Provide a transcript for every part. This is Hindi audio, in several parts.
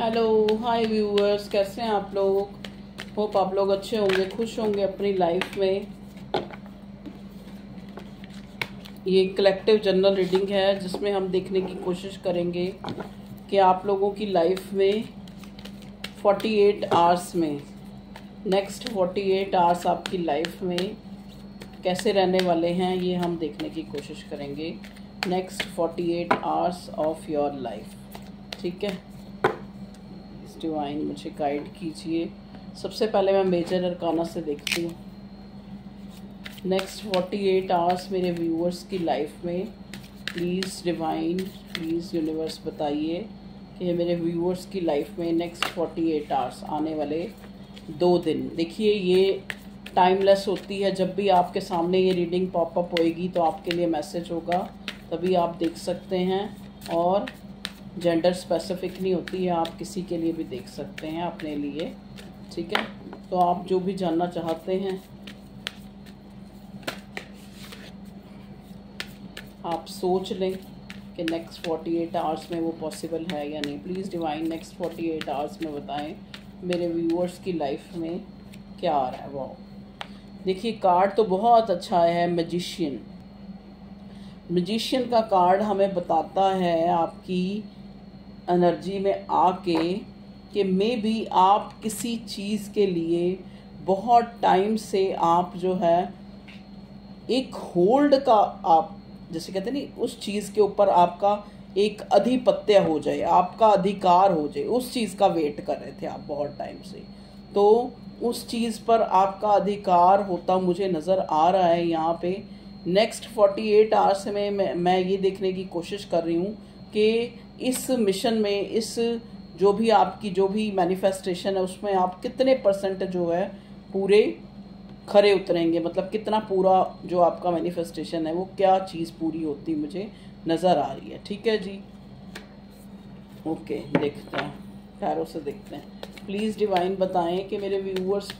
हेलो हाय व्यूअर्स, कैसे हैं आप लोग। होप आप लोग अच्छे होंगे, खुश होंगे अपनी लाइफ में। ये कलेक्टिव जनरल रीडिंग है जिसमें हम देखने की कोशिश करेंगे कि आप लोगों की लाइफ में 48 आवर्स में, नेक्स्ट 48 आवर्स आपकी लाइफ में कैसे रहने वाले हैं, ये हम देखने की कोशिश करेंगे। Next 48 hours of your life, ठीक है। डिवाइन मुझे गाइड कीजिए। सबसे पहले मैं मेजर अरकाना से देखती हूँ। नेक्स्ट 48 आवर्स मेरे व्यूअर्स की लाइफ में प्लीज़ डिवाइन, प्लीज़ यूनिवर्स बताइए कि मेरे व्यूअर्स की लाइफ में नेक्स्ट 48 आवर्स, आने वाले 2 दिन। देखिए ये टाइमलेस होती है, जब भी आपके सामने ये रीडिंग पॉपअप होएगी तो आपके लिए मैसेज होगा, तभी आप देख सकते हैं। और जेंडर स्पेसिफिक नहीं होती है, आप किसी के लिए भी देख सकते हैं अपने लिए, ठीक है। तो आप जो भी जानना चाहते हैं आप सोच लें कि नेक्स्ट 48 आवर्स में वो पॉसिबल है या नहीं। प्लीज़ डिवाइन नेक्स्ट 48 आवर्स में बताएं मेरे व्यूअर्स की लाइफ में क्या आ रहा है। वो देखिए कार्ड तो बहुत अच्छा है, मैजिशियन। मैजिशियन का कार्ड हमें बताता है आपकी एनर्जी में आके कि मे बी आप किसी चीज़ के लिए बहुत टाइम से आप जो है एक होल्ड का, आप जैसे कहते हैं नहीं, उस चीज़ के ऊपर आपका एक अधिपत्य हो जाए, आपका अधिकार हो जाए, उस चीज़ का वेट कर रहे थे आप बहुत टाइम से। तो उस चीज़ पर आपका अधिकार होता मुझे नज़र आ रहा है यहाँ पे। नेक्स्ट 48 आवर्स में मैं ये देखने की कोशिश कर रही हूँ कि इस मिशन में, इस जो भी आपकी जो भी मैनिफेस्टेशन है उसमें आप कितने % जो है पूरे खरे उतरेंगे, मतलब कितना पूरा जो आपका मैनिफेस्टेशन है वो क्या चीज़ पूरी होती मुझे नज़र आ रही है, ठीक है जी। ओके देखते हैं, टैरो से देखते हैं। प्लीज़ डिवाइन बताएं कि मेरे व्यूअर्स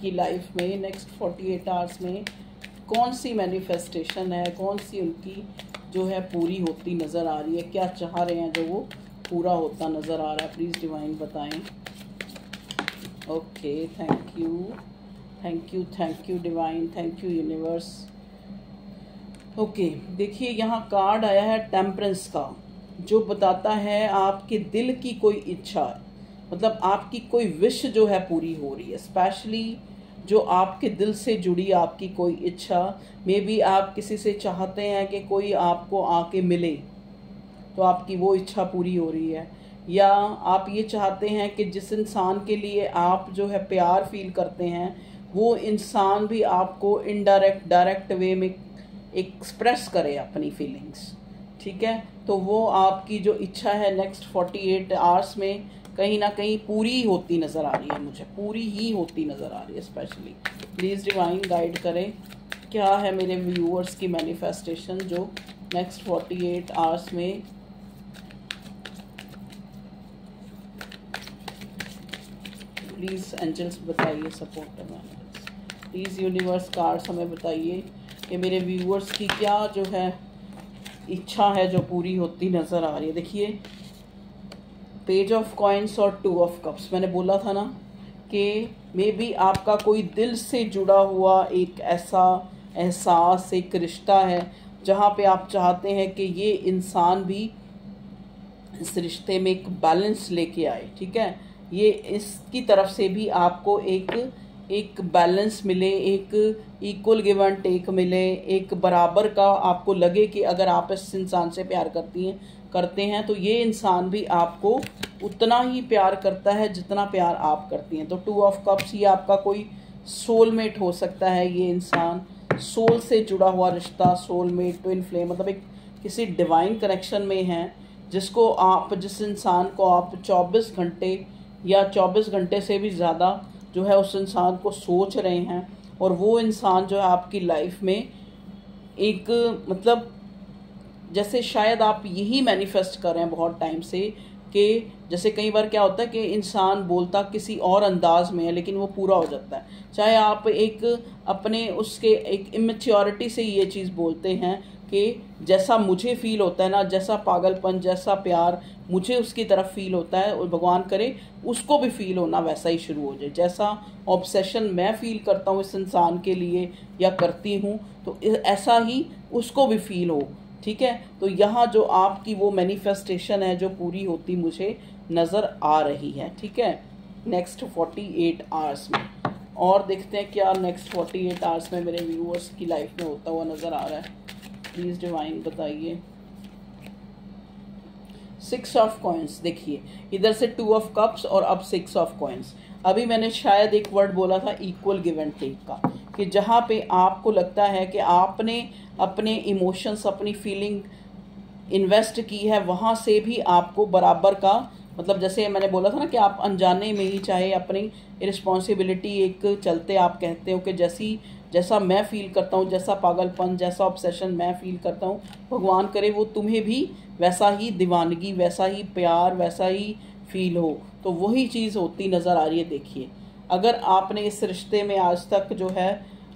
की लाइफ में नेक्स्ट 48 आवर्स में कौन सी मैनिफेस्टेशन है, कौन सी उनकी जो है पूरी होती नज़र आ रही है, क्या चाह रहे हैं जो वो पूरा होता नज़र आ रहा है। प्लीज़ डिवाइन बताएं। Okay thank you, thank you, thank you divine, thank you universe. Okay देखिए यहाँ कार्ड आया है टेम्परेंस का, जो बताता है आपके दिल की कोई इच्छा, मतलब आपकी कोई विश जो है पूरी हो रही है। स्पेशली जो आपके दिल से जुड़ी आपकी कोई इच्छा, मे बी आप किसी से चाहते हैं कि कोई आपको आके मिले, तो आपकी वो इच्छा पूरी हो रही है। या आप ये चाहते हैं कि जिस इंसान के लिए आप जो है प्यार फील करते हैं, वो इंसान भी आपको इनडायरेक्ट डायरेक्ट वे में एक्सप्रेस करे अपनी फीलिंग्स, ठीक है। तो वो आपकी जो इच्छा है नेक्स्ट 48 आवर्स में कहीं ना कहीं पूरी होती नज़र आ रही है, मुझे पूरी ही होती नज़र आ रही है। स्पेशली प्लीज़ डिवाइन गाइड करें क्या है मेरे व्यूअर्स की मैनिफेस्टेशन जो नेक्स्ट 48 आवर्स में प्लीज़ एंजल्स बताइए, सपोर्ट प्लीज़ यूनिवर्स कार्ड्स हमें बताइए कि मेरे व्यूअर्स की क्या जो है इच्छा है जो पूरी होती नज़र आ रही है। देखिए पेज ऑफ कॉइन्स और 2 ऑफ कप्स, मैंने बोला था ना कि मे बी आपका कोई दिल से जुड़ा हुआ एक ऐसा एहसास, एक रिश्ता है जहाँ पे आप चाहते हैं कि ये इंसान भी इस रिश्ते में एक बैलेंस लेके आए, ठीक है। ये इसकी तरफ से भी आपको एक बैलेंस मिले, एक इक्वल गिव एंड टेक मिले, एक बराबर का आपको लगे कि अगर आप इस इंसान से प्यार करते हैं तो ये इंसान भी आपको उतना ही प्यार करता है जितना प्यार आप करती हैं। तो 2 ऑफ कप्स, ये आपका कोई सोलमेट हो सकता है। ये इंसान सोल से जुड़ा हुआ रिश्ता, सोलमेट, ट्विन फ्लेम, मतलब एक किसी डिवाइन कनेक्शन में है जिसको आप, जिस इंसान को आप 24 घंटे या 24 घंटे से भी ज़्यादा जो है उस इंसान को सोच रहे हैं। और वो इंसान जो है आपकी लाइफ में एक, मतलब जैसे शायद आप यही मैनिफेस्ट कर रहे हैं बहुत टाइम से कि जैसे कई बार क्या होता है कि इंसान बोलता किसी और अंदाज में है लेकिन वो पूरा हो जाता है। चाहे आप एक अपने उसके एक इमेच्योरिटी से ये चीज़ बोलते हैं कि जैसा मुझे फील होता है ना, जैसा पागलपन, जैसा प्यार मुझे उसकी तरफ फील होता है, और भगवान करे उसको भी फील होना वैसा ही शुरू हो जाए। जैसा ऑब्सेशन मैं फील करता हूँ इस इंसान के लिए या करती हूँ, तो ऐसा ही उसको भी फील हो। ठीक है, तो यहाँ जो आपकी वो मैनिफेस्टेशन है जो पूरी होती मुझे नज़र आ रही है। ठीक है, नेक्स्ट 48 आवर्स में। और देखते हैं क्या नेक्स्ट 48 आवर्स में मेरे व्यूअर्स की लाइफ में होता हुआ नज़र आ रहा है। प्लीज़ डिवाइन बताइए। 6 ऑफ कॉइन्स, देखिए इधर से 2 ऑफ कप्स और अब 6 ऑफ कॉइन्स। अभी मैंने शायद एक वर्ड बोला था इक्वल गिव एंड टेक का, कि जहाँ पे आपको लगता है कि आपने अपने इमोशंस, अपनी फीलिंग इन्वेस्ट की है, वहाँ से भी आपको बराबर का, मतलब जैसे मैंने बोला था ना कि आप अनजाने में ही चाहे अपनी रिस्पॉन्सिबिलिटी एक चलते आप कहते हो कि जैसा मैं फील करता हूँ, जैसा पागलपन, जैसा ऑब्सेशन मैं फील करता हूँ, भगवान करे वो तुम्हें भी वैसा ही दीवानगी, वैसा ही प्यार, वैसा ही फील हो। तो वही चीज़ होती नज़र आ रही है। देखिए, अगर आपने इस रिश्ते में आज तक जो है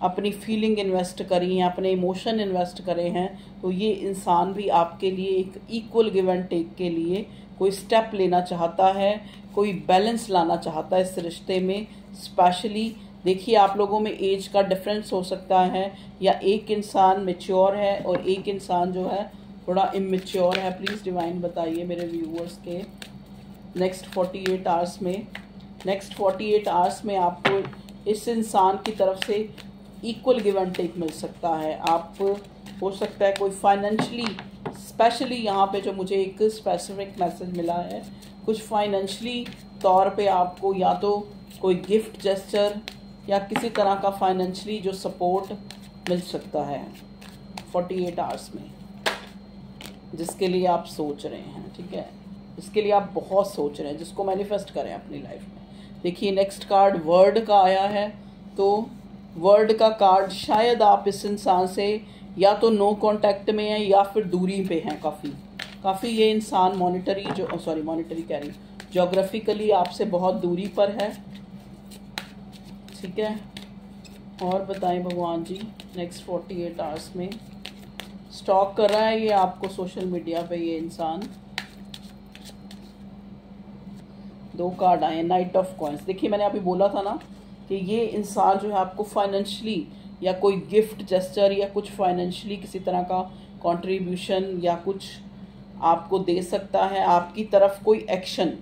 अपनी फीलिंग इन्वेस्ट करी है, अपने इमोशन इन्वेस्ट करे हैं, तो ये इंसान भी आपके लिए एक इक्वल गिव एंड टेक के लिए कोई स्टेप लेना चाहता है, कोई बैलेंस लाना चाहता है इस रिश्ते में। स्पेशली देखिए, आप लोगों में एज का डिफरेंस हो सकता है, या एक इंसान मैच्योर है और एक इंसान जो है थोड़ा इमेच्योर है। प्लीज़ डिवाइन बताइए मेरे व्यूअर्स के नेक्स्ट 48 आवर्स में। नेक्स्ट 48 आवर्स में आपको इस इंसान की तरफ से इक्वल गिव एंड टेक मिल सकता है। आप हो सकता है कोई फाइनेंशली, स्पेशली यहाँ पे जो मुझे एक स्पेसिफिक मैसेज मिला है, कुछ फाइनेंशली तौर पे आपको या तो कोई गिफ्ट जेस्चर या किसी तरह का फाइनेंशली जो सपोर्ट मिल सकता है 48 आवर्स में, जिसके लिए आप सोच रहे हैं। ठीक है, जिसके लिए आप बहुत सोच रहे हैं, जिसको मैनिफेस्ट करें अपनी लाइफ में। देखिए, नेक्स्ट कार्ड वर्ड का आया है, तो वर्ड का कार्ड, शायद आप इस इंसान से या तो नो कांटेक्ट में है या फिर दूरी पे हैं काफ़ी ये इंसान मॉनिटरी कह रही, ज्योग्राफिकली आपसे बहुत दूरी पर है। ठीक है, और बताएं भगवान जी नेक्स्ट 48 आवर्स में। स्टॉक कर रहा है ये आपको सोशल मीडिया पे ये इंसान। 2 कार्ड आए, नाइट ऑफ कॉइन्स। देखिए, मैंने अभी बोला था ना कि ये इंसान जो है आपको फाइनेंशली या कोई गिफ्ट जेस्चर या कुछ फाइनेंशली किसी तरह का कंट्रीब्यूशन या कुछ आपको दे सकता है। आपकी तरफ कोई एक्शन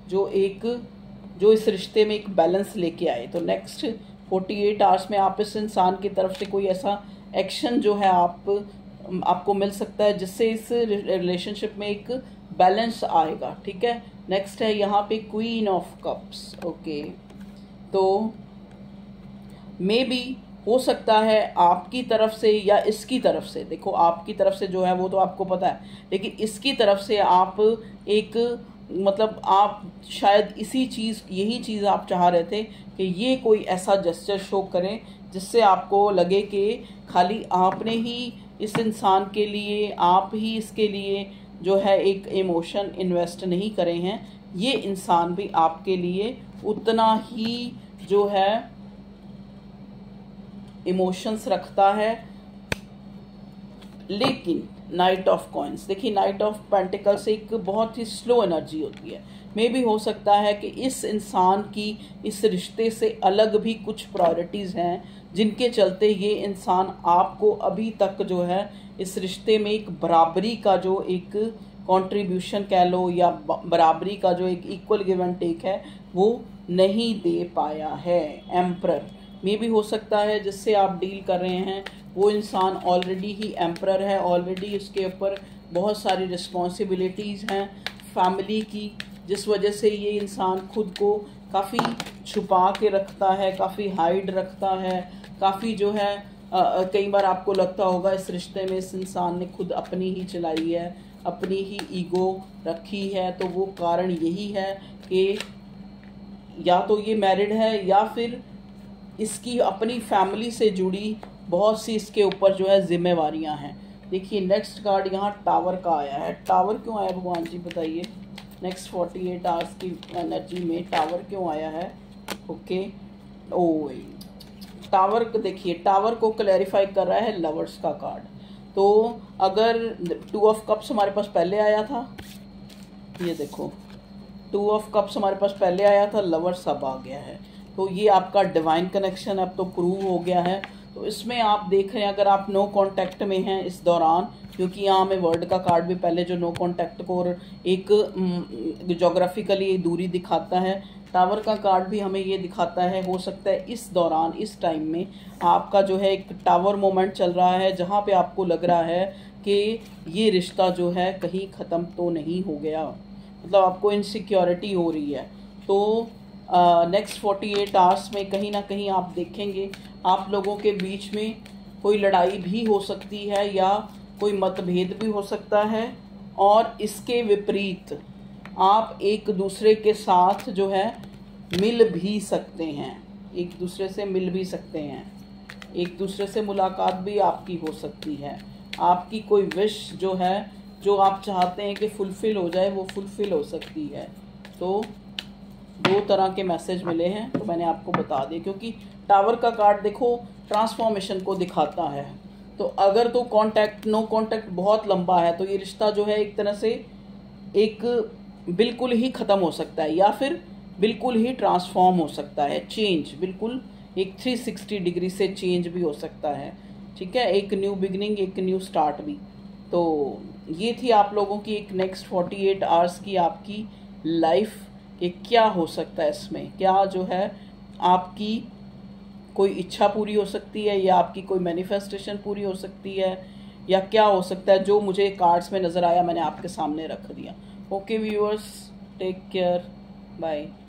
जो इस रिश्ते में एक बैलेंस लेके आए। तो नेक्स्ट 48 आवर्स में आप इस इंसान की तरफ से कोई ऐसा एक्शन जो है आपको मिल सकता है, जिससे इस रिलेशनशिप में एक बैलेंस आएगा। ठीक है, नेक्स्ट है यहाँ पे क्वीन ऑफ कप्स। ओके, तो मे बी हो सकता है आपकी तरफ से या इसकी तरफ से, देखो आपकी तरफ से जो है वो तो आपको पता है, लेकिन इसकी तरफ से आप एक, मतलब आप शायद यही चीज़ आप चाह रहे थे कि ये कोई ऐसा जेस्चर शो करें जिससे आपको लगे कि खाली आपने ही इस इंसान के लिए, आप ही इसके लिए जो है एक इमोशन इन्वेस्ट नहीं करे हैं, ये इंसान भी आपके लिए उतना ही जो है इमोशंस रखता है। लेकिन नाइट ऑफ कॉइन्स, देखिए नाइट ऑफ पेंटिकल्स एक बहुत ही स्लो एनर्जी होती है। मे भी हो सकता है कि इस इंसान की इस रिश्ते से अलग भी कुछ प्रायोरिटीज़ हैं, जिनके चलते ये इंसान आपको अभी तक जो है इस रिश्ते में एक बराबरी का जो एक कंट्रीब्यूशन कह लो, या बराबरी का जो एक इक्वल गिव एंड टेक है, वो नहीं दे पाया है। एम्परर में भी हो सकता है जिससे आप डील कर रहे हैं वो इंसान ऑलरेडी ही एम्परर है, ऑलरेडी उसके ऊपर बहुत सारी रिस्पॉन्सिबिलिटीज़ हैं फैमिली की, जिस वजह से ये इंसान खुद को काफ़ी छुपा के रखता है, काफ़ी हाइड रखता है, काफ़ी जो है कई बार आपको लगता होगा इस रिश्ते में इस इंसान ने खुद अपनी ही चलाई है, अपनी ही ईगो रखी है। तो वो कारण यही है कि या तो ये मैरिड है या फिर इसकी अपनी फैमिली से जुड़ी बहुत सी इसके ऊपर जो है जिम्मेवारियां हैं। देखिए नेक्स्ट कार्ड यहाँ टावर का आया है। टावर क्यों आया भगवान जी बताइए, नेक्स्ट 48 आवर्स की एनर्जी में टावर क्यों आया है। ओके, ओ टावर को देखिए, टावर को क्लैरिफाई कर रहा है लवर्स का कार्ड। तो अगर 2 ऑफ कप्स हमारे पास पहले आया था, ये देखो 2 ऑफ कप्स हमारे पास पहले आया था, लवर्स अब आ गया है, तो ये आपका डिवाइन कनेक्शन अब तो प्रूव हो गया है। तो इसमें आप देख रहे हैं अगर आप नो कांटेक्ट में हैं इस दौरान, क्योंकि यहाँ हमें वर्ड का कार्ड भी पहले जो नो कांटेक्ट को और एक जोग्राफिकली दूरी दिखाता है, टावर का कार्ड भी हमें ये दिखाता है। हो सकता है इस दौरान इस टाइम में आपका जो है एक टावर मोमेंट चल रहा है, जहाँ पे आपको लग रहा है कि ये रिश्ता जो है कहीं ख़त्म तो नहीं हो गया, मतलब आपको इनसिक्योरिटी हो रही है। तो नेक्स्ट 48 आवर्स में कहीं ना कहीं आप देखेंगे आप लोगों के बीच में कोई लड़ाई भी हो सकती है या कोई मतभेद भी हो सकता है, और इसके विपरीत आप एक दूसरे के साथ जो है मिल भी सकते हैं, एक दूसरे से मिल भी सकते हैं, एक दूसरे से मुलाकात भी आपकी हो सकती है। आपकी कोई विश जो है जो आप चाहते हैं कि फुलफ़िल हो जाए वो फुलफ़िल हो सकती है। तो 2 तरह के मैसेज मिले हैं, तो मैंने आपको बता दिया, क्योंकि टावर का कार्ड देखो ट्रांसफॉर्मेशन को दिखाता है। तो अगर तो कांटेक्ट नो कांटेक्ट बहुत लंबा है तो ये रिश्ता जो है एक तरह से एक बिल्कुल ही ख़त्म हो सकता है या फिर बिल्कुल ही ट्रांसफॉर्म हो सकता है, चेंज बिल्कुल एक 360 डिग्री से चेंज भी हो सकता है। ठीक है, एक न्यू बिगनिंग, एक न्यू स्टार्ट भी। तो ये थी आप लोगों की एक नेक्स्ट 48 आवर्स की आपकी लाइफ कि क्या हो सकता है इसमें, क्या जो है आपकी कोई इच्छा पूरी हो सकती है या आपकी कोई मैनिफेस्टेशन पूरी हो सकती है, या क्या हो सकता है। जो मुझे कार्ड्स में नज़र आया मैंने आपके सामने रख दिया। Okay viewers, take care, bye.